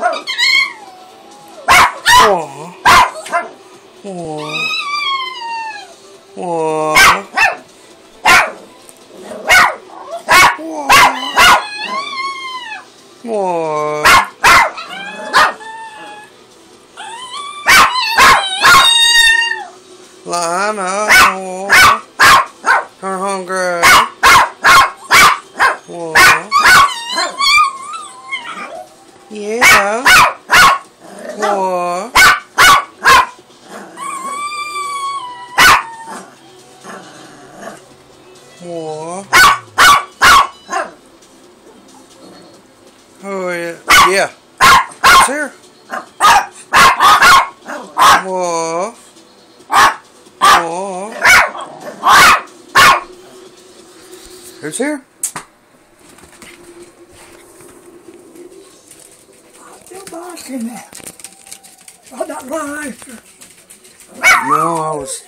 Aw. Aw. Aw. Aw. Lana. Her hungry. Aw. Yeah. Aw. Aw. Oh yeah. Yeah. It's here. Aw. Aw. Who's here? Still barking there. Oh, that right. No, I was